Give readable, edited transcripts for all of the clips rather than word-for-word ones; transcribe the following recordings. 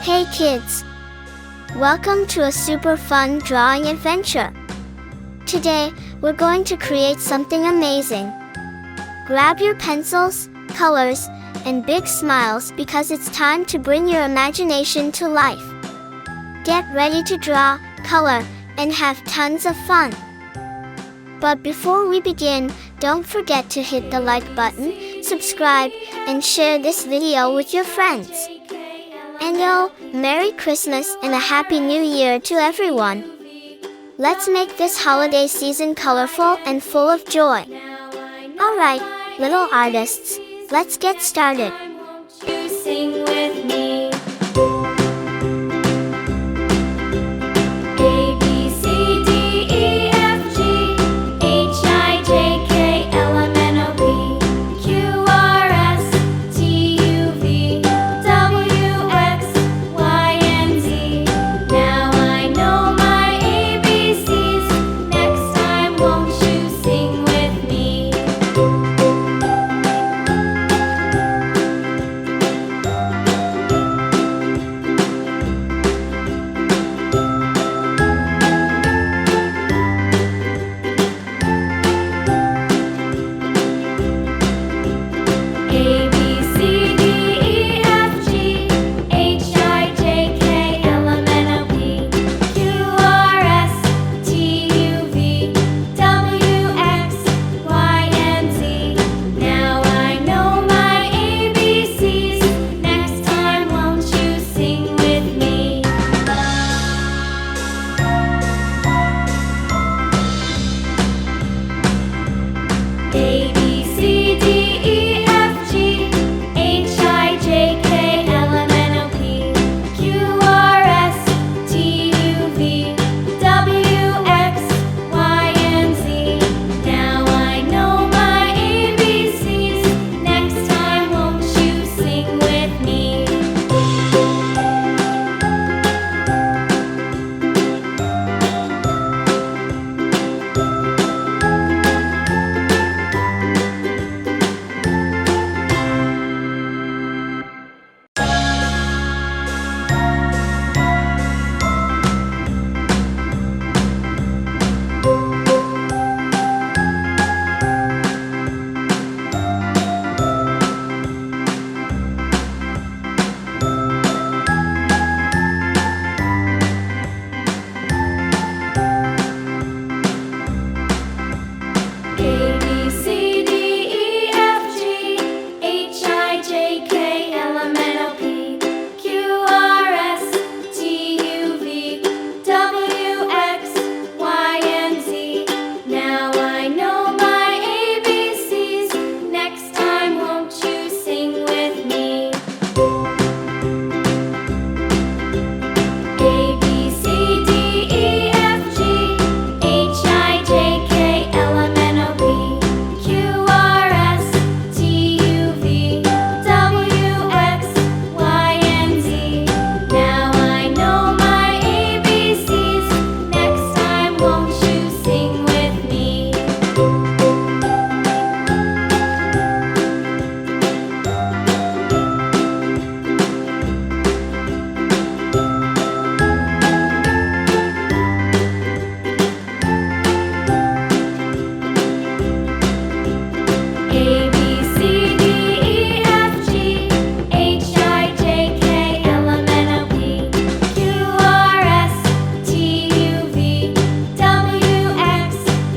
Hey kids! Welcome to a super fun drawing adventure. Today, we're going to create something amazing. Grab your pencils, colors, and big smiles because it's time to bring your imagination to life. Get ready to draw, color, and have tons of fun. But before we begin, don't forget to hit the like button, subscribe, and share this video with your friends. And Merry Christmas and a Happy New Year to everyone! Let's make this holiday season colorful and full of joy. Alright, little artists, let's get started. You sing with me. A, B, C, D, E, F, G, H, I, J, K, L, M, N, O, P, Q, R, S, T, U, V, W, X, Y, and Z. Now I know my ABCs. Next time, won't you sing with me? A, B, C, D, E, F, G, H, I, J, K, L, M, N, O, P, Q, R, S, T, U, V, W, X, Y, and Z. Now I know my ABCs. Next time, won't you sing with me? A, B, C, D, E, F, G, H, I, J, K, L, M, N, O, P, Q, R, S, T, U, V, W, X, Y, and Z. Now I know my ABCs. Next time, won't you sing with me? A, B, C, D, E, F, G, H, I, J, K, L, M, N, O, P, Q, R, S, T, U, V, W, X, Y, and Z. Now I know my ABCs. Next time, won't you sing with me? A, B, C, D, E, F, G, H, I, J, K, L, M, N, O, P, Q, R, S, T, U, V, W, X, Y, and Z. Now I know my ABCs. Next time, won't you sing with me? A, B, C, D, E, F, G, H, I, J, K, L, M, N, O, P, Q, R, S, T, U, V, W, X,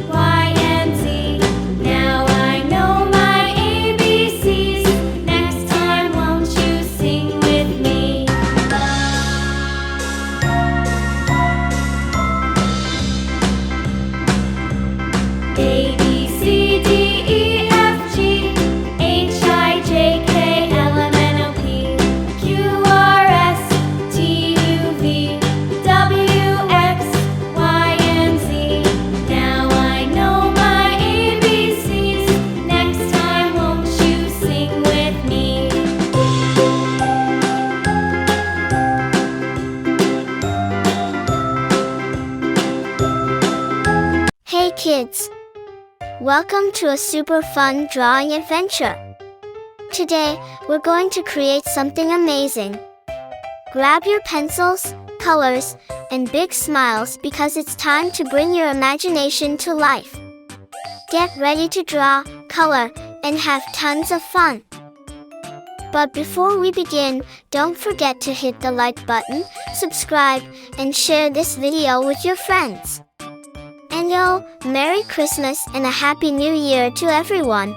Y, and Z. Now I know my ABCs. Next time, won't you sing with me? A, B, C, D, E, F, G, H, I, J, K, L, M, N, O, P, Q, R, S, T, U, V, W, X, Y, and Z. Now I know my ABCs. Next time, won't you sing with me? Hey kids! Welcome to a super fun drawing adventure. Today, we're going to create something amazing. Grab your pencils, colors, and big smiles because it's time to bring your imagination to life. Get ready to draw, color, and have tons of fun. But before we begin, don't forget to hit the like button, subscribe, and share this video with your friends. And Merry Christmas and a Happy New Year to everyone!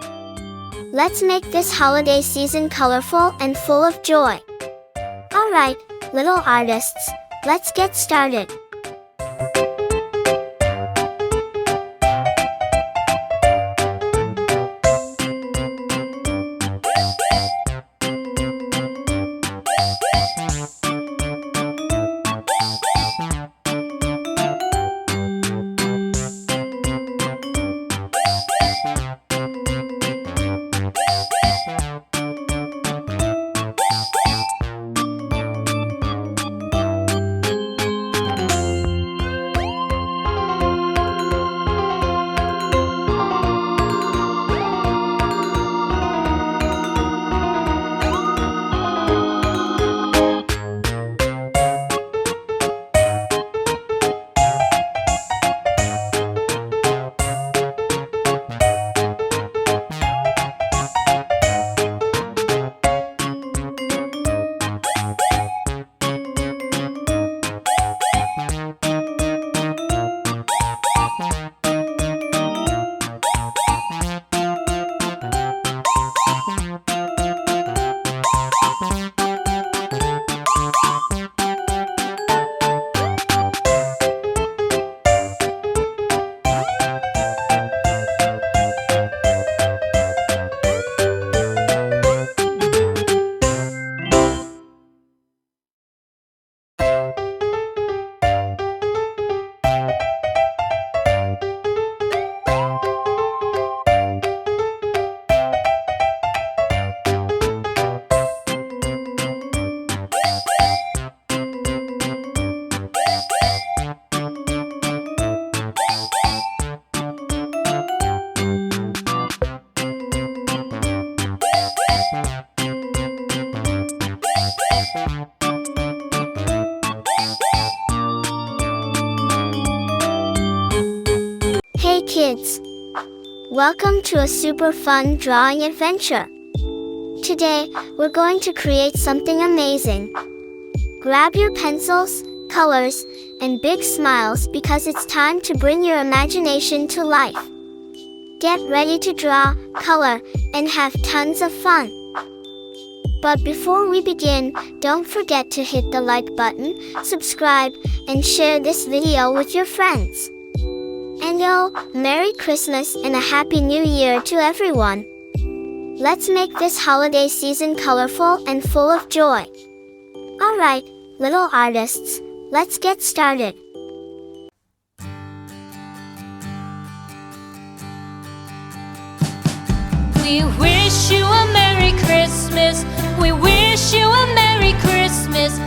Let's make this holiday season colorful and full of joy. Alright, little artists, let's get started. Hey kids! Welcome to a super fun drawing adventure. Today, we're going to create something amazing. Grab your pencils, colors, and big smiles because it's time to bring your imagination to life. Get ready to draw, color, and have tons of fun. But before we begin, don't forget to hit the like button, subscribe, and share this video with your friends. And Merry Christmas and a Happy New Year to everyone! Let's make this holiday season colorful and full of joy. Alright, little artists, let's get started. We wish you a Merry Christmas. We wish you a Merry Christmas.